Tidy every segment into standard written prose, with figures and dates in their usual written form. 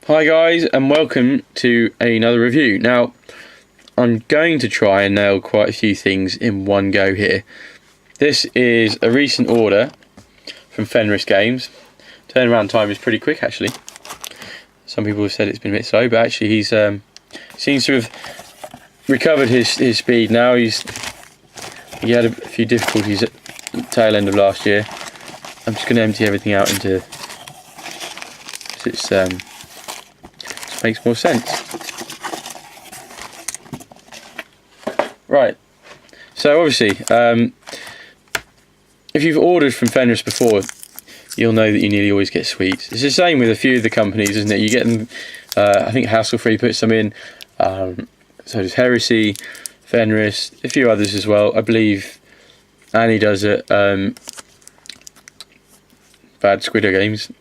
Hi guys, and welcome to another review. Now, I'm going to try and nail quite a few things in one go here. This is a recent order from Fenris Games. Turnaround time is pretty quick actually. Some people have said it's been a bit slow, but actually he's seems to have recovered his speed now. He had a few difficulties at the tail end of last year. I'm just going to empty everything out into it's makes more sense. Right, so obviously if you've ordered from Fenris before, you'll know that you nearly always get sweets. It's the same with a few of the companies, isn't it? You get them, I think Hassle Free puts some in, so does Heresy, Fenris, a few others as well. I believe Annie does it, Bad Squiddo Games.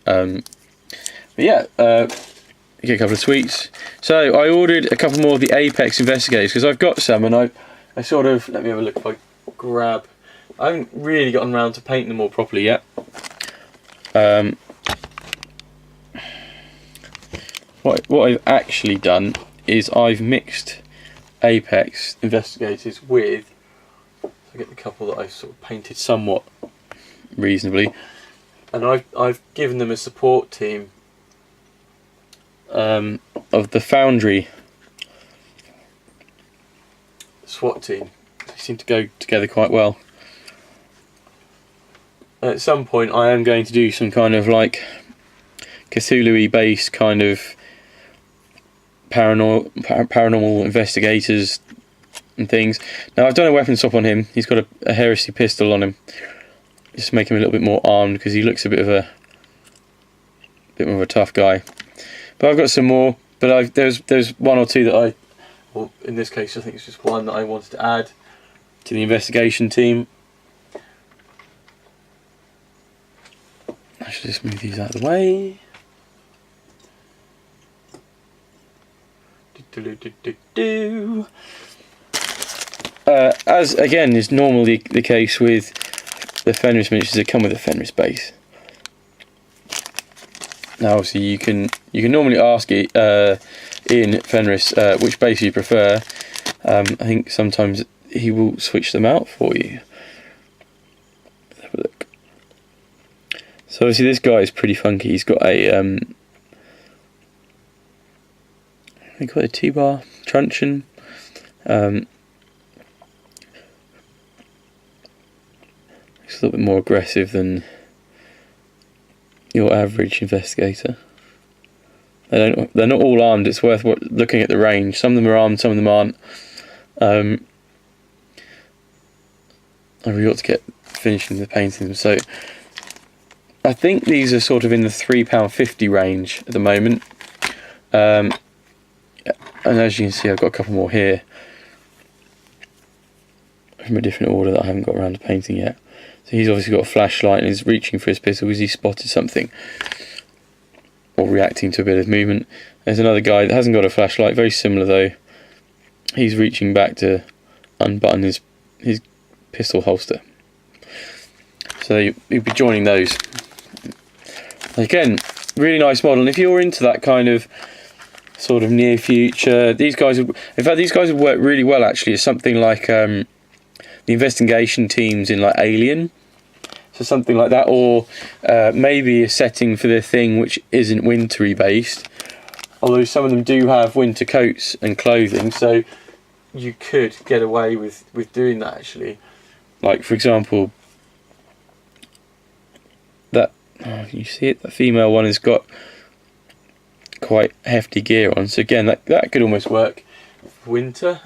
But yeah, you get a couple of sweets. So I ordered a couple more of the Apex Investigators because I've got some, and I sort of, let me have a look if I grab. I haven't really gotten around to painting them all properly yet. What I've actually done is I've mixed Apex Investigators with, I get the couple that I've sort of painted somewhat reasonably, and I've given them a support team of the Foundry SWAT team. They seem to go together quite well. At some point I am going to do some kind of like Cthulhu-y based kind of paranormal investigators and things. Now I've done a weapon swap on him. He's got a Heresy pistol on him, just to make him a little bit more armed because he looks a bit more of a tough guy. But I've got some more, but there's one or two that well, in this case I think it's just one that I wanted to add to the investigation team. I should just move these out of the way. As again is normally the case with the Fenris miniatures, that come with a Fenris base. Now obviously you can normally ask it in Fenris which base you prefer. I think sometimes he will switch them out for you. Let's have a look. So obviously this guy is pretty funky. He's got a T-bar truncheon. It's a little bit more aggressive than your average investigator. They're not all armed. It's worth looking at the range. Some of them are armed, some of them aren't. I really ought to get finishing the painting them. So I think these are sort of in the £3.50 range at the moment. And as you can see, I've got a couple more here from a different order that I haven't got around to painting yet. So he's obviously got a flashlight and is reaching for his pistol because he spotted something, or reacting to a bit of movement. There's another guy that hasn't got a flashlight, very similar though. He's reaching back to unbutton his pistol holster. So you'll be joining those. Again, really nice model, and if you're into that kind of sort of near future, these guys would work really well actually as something like the investigation teams in like Alien, so something like that, or maybe a setting for the thing which isn't wintry based, although some of them do have winter coats and clothing, so you could get away with doing that actually. Like for example, that, can you see it? The female one has got quite hefty gear on, so again that could almost work for winter.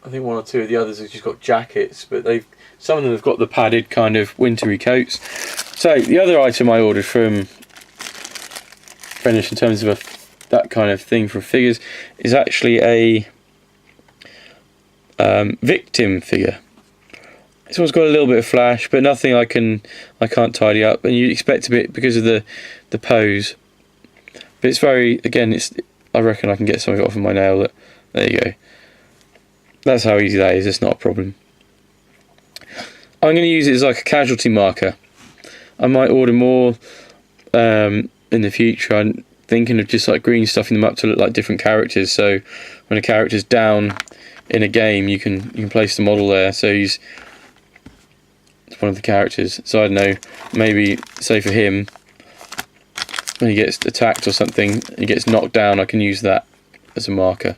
I think one or two of the others have just got jackets, but some of them have got the padded kind of wintry coats. So the other item I ordered from Fenris in terms of that kind of thing for figures is actually a victim figure. This one's got a little bit of flash, but nothing I can't tidy up, and you expect a bit because of the pose. But it's very, again, I reckon I can get something off of my nail. There you go. That's how easy that is. It's not a problem. I'm going to use it as like a casualty marker. I might order more in the future. I'm thinking of just like green stuffing them up to look like different characters, so when a character's down in a game you can place the model there, so he's one of the characters. So I don't know, maybe say for him, when he gets attacked or something, he gets knocked down, I can use that as a marker.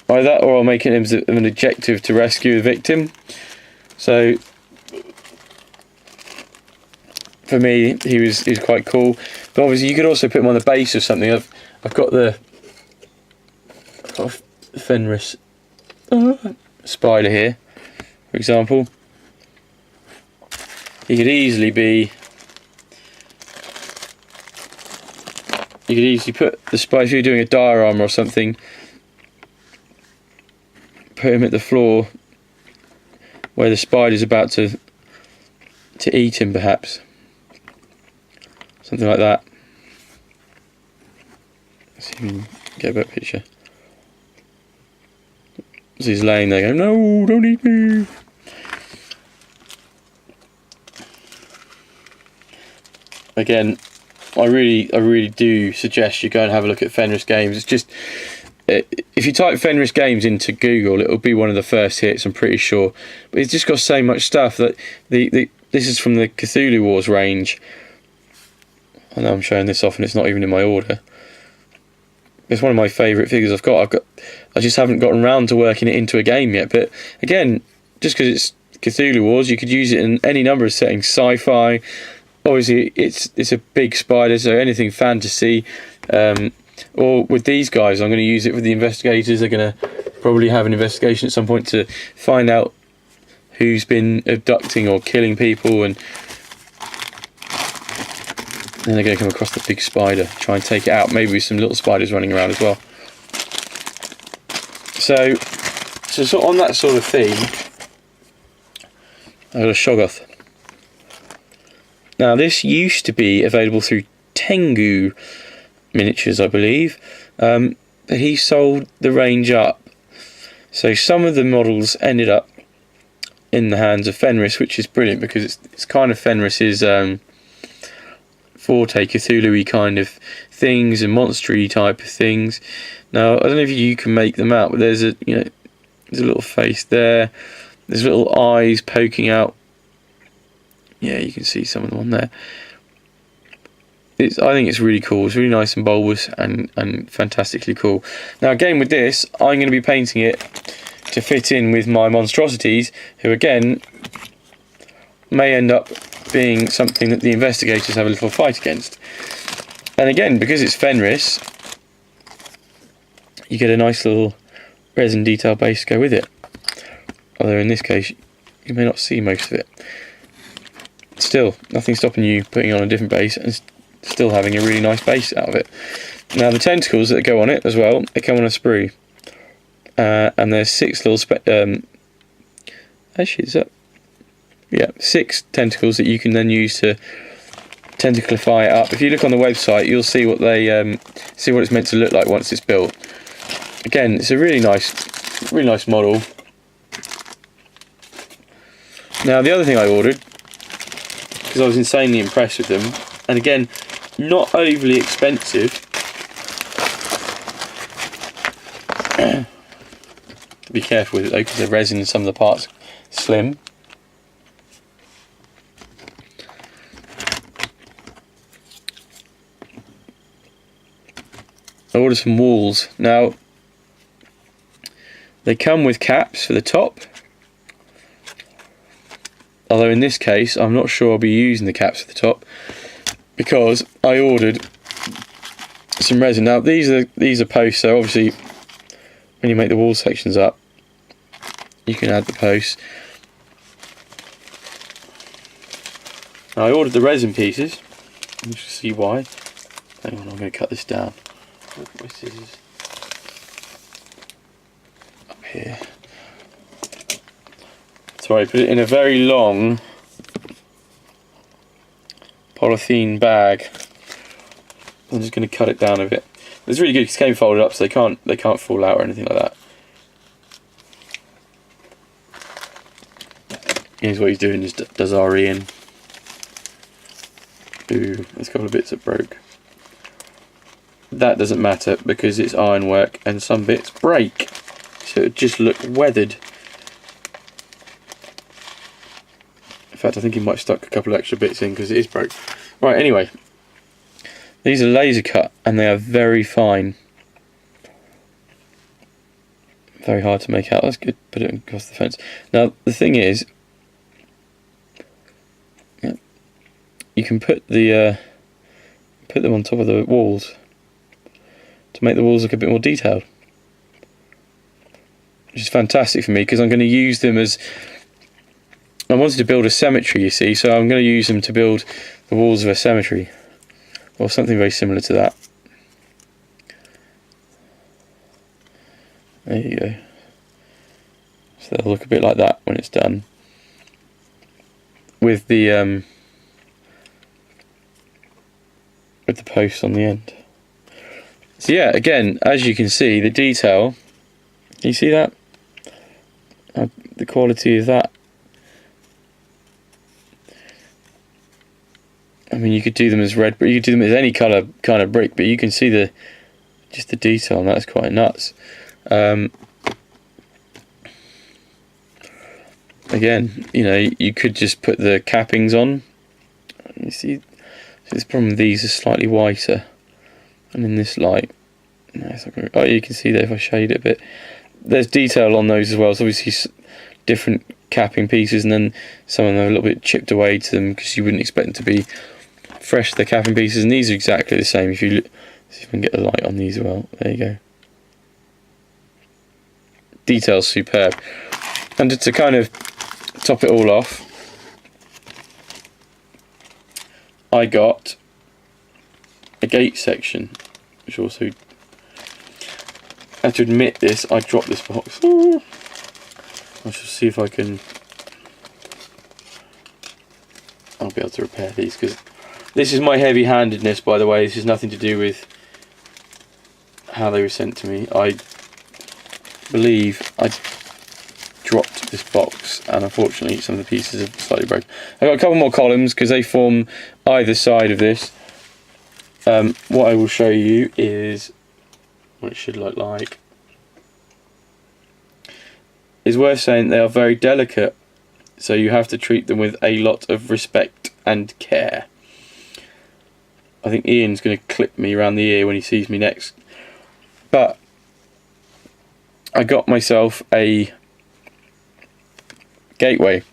Either that, or I'll make it an objective to rescue the victim. So for me, he was quite cool. But obviously, you could also put him on the base of something. I've got the Fenris spider here, for example. He could easily be. You could easily put the spider, if you're doing a diorama or something, put him at the floor where the spider's about to eat him, perhaps. Something like that. Let's see if we can get a better picture. So he's laying there going, "No, don't eat me." Again, I really do suggest you go and have a look at Fenris games. It's just, if you type Fenris games into Google, it'll be one of the first hits, I'm pretty sure. But it's just got so much stuff that this is from the Cthulhu Wars range. I know I'm showing this off and it's not even in my order. It's one of my favourite figures I've got. I just haven't gotten round to working it into a game yet. But again, just because it's Cthulhu Wars, you could use it in any number of settings. Sci-fi. Obviously, it's a big spider, so anything fantasy. Or with these guys, I'm going to use it with the investigators. They're going to probably have an investigation at some point to find out who's been abducting or killing people, and then they're going to come across the big spider, try and take it out. Maybe with some little spiders running around as well. So sort of on that sort of theme, I've got a Shoggoth. Now this used to be available through Tengu Miniatures, I believe, but he sold the range up. So some of the models ended up in the hands of Fenris, which is brilliant because it's kind of Fenris's forte, Cthulhu-y kind of things and monster-y type of things. Now I don't know if you can make them out, but there's a little face there. There's little eyes poking out. Yeah, you can see some of them on there. I think it's really cool. It's really nice and bulbous and fantastically cool. Now again with this, I'm going to be painting it to fit in with my monstrosities, who again may end up being something that the investigators have a little fight against. And again, because it's Fenris, you get a nice little resin detail base to go with it. Although in this case, you may not see most of it. Still, nothing stopping you putting on a different base and still having a really nice base out of it. Now the tentacles that go on it as well, they come on a sprue. And there's 6 little actually, is that? Yeah, 6 tentacles that you can then use to tentaclify it up. If you look on the website, you'll see what it's meant to look like once it's built. Again, it's a really nice model. Now the other thing I ordered, because I was insanely impressed with them, and again, not overly expensive. Be careful with it though, because the resin in some of the parts slim. I ordered some walls. Now they come with caps for the top, although in this case I'm not sure I'll be using the caps for the top because I ordered some resin. Now these are posts, so obviously when you make the wall sections up you can add the posts. Now I ordered the resin pieces. You should see why. Hang on, I'm going to cut this down. My scissors up here. So I put it in a very long polythene bag. I'm just going to cut it down a bit. It's really good because it came folded up, so they can't fall out or anything like that. Here's what he's doing: does RE in. Ooh, there's a couple of bits that broke. That doesn't matter because it's ironwork and some bits break, so it just look weathered. In fact, I think he might have stuck a couple of extra bits in because it is broke. Right, anyway, these are laser cut and they are very fine. Very hard to make out. That's good. Put it across the fence. Now the thing is, you can put them on top of the walls to make the walls look a bit more detailed, which is fantastic for me because I'm going to use them as, I wanted to build a cemetery, you see, so I'm going to use them to build the walls of a cemetery or something very similar to that. There you go. So they'll look a bit like that when it's done, with the posts on the end. So yeah, again, as you can see, the detail. You see that? The quality of that. I mean, you could do them as red, but you could do them as any colour kind of brick, but you can see just the detail, and that's quite nuts. Again, you know, you could just put the cappings on. You see, the problem with these is slightly whiter, and in this light, oh, you can see that if I shade it a bit, there's detail on those as well. So obviously different capping pieces, and then some of them are a little bit chipped away to them because you wouldn't expect them to be fresh, the capping pieces, and these are exactly the same. If you look, see if I can get a light on these as well. There you go. Detail's superb. And to kind of top it all off, I got a gate section, which also, I have to admit this, I dropped this box. I shall see if I can, I'll be able to repair these, because this is my heavy-handedness, by the way. This is nothing to do with how they were sent to me. I believe I dropped this box, and unfortunately some of the pieces have slightly broken. I've got a couple more columns because they form either side of this. What I will show you is what it should look like. It's worth saying they are very delicate, so you have to treat them with a lot of respect and care. I think Ian's going to clip me around the ear when he sees me next. But I got myself a gateway,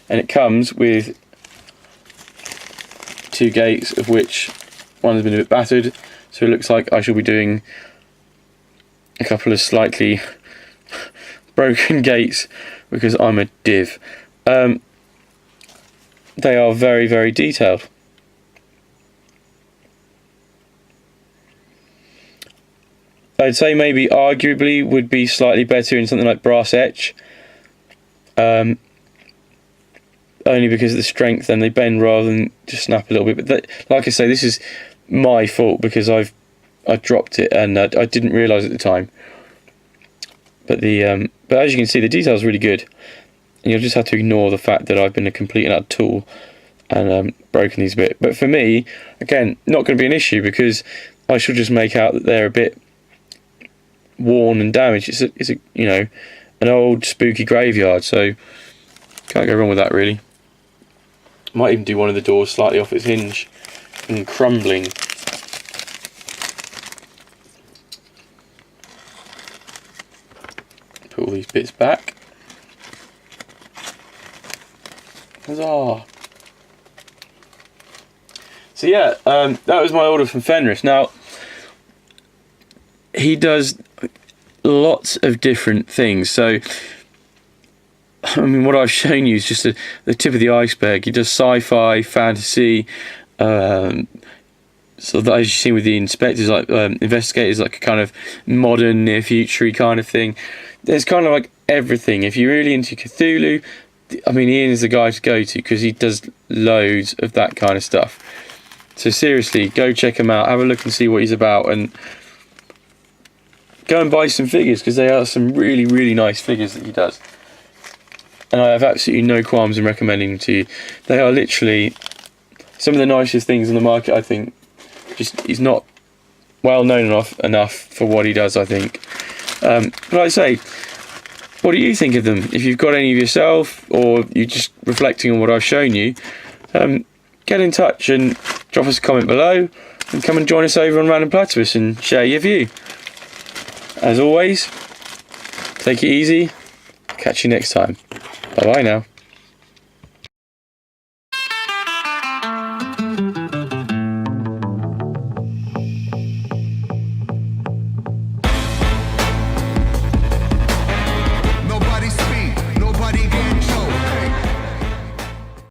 and it comes with two gates, of which one has been a bit battered, so it looks like I shall be doing a couple of slightly broken gates because I'm a div. They are very, very detailed. I'd say maybe arguably would be slightly better in something like brass etch, only because of the strength, and they bend rather than just snap a little bit. But that, like I say, this is my fault because I dropped it and I didn't realise at the time. But but as you can see, the detail is really good, and you'll just have to ignore the fact that I've been a complete and utter tool and broken these a bit. But for me, again, not going to be an issue because I should just make out that they're a bit worn and damaged. It's a you know, an old spooky graveyard, so can't go wrong with that really. Might even do one of the doors slightly off its hinge and crumbling. Put all these bits back. Huzzah! So yeah, that was my order from Fenris. Now, he does lots of different things. So, I mean, what I've shown you is just the tip of the iceberg. He does sci-fi, fantasy, so that, as you've seen with the inspectors, like investigators, like a kind of modern, near future kind of thing. There's kind of like everything. If you're really into Cthulhu, I mean, Ian is the guy to go to because he does loads of that kind of stuff. So seriously, go check him out, have a look and see what he's about, and go and buy some figures because they are some really, really nice figures that he does. And I have absolutely no qualms in recommending them to you. They are literally some of the nicest things on the market, I think. Just he's not well known enough for what he does, I think. But like I say, what do you think of them? If you've got any of yourself, or you're just reflecting on what I've shown you, get in touch and drop us a comment below, and come and join us over on Random Platypus and share your view. As always, take it easy. Catch you next time. Bye bye now.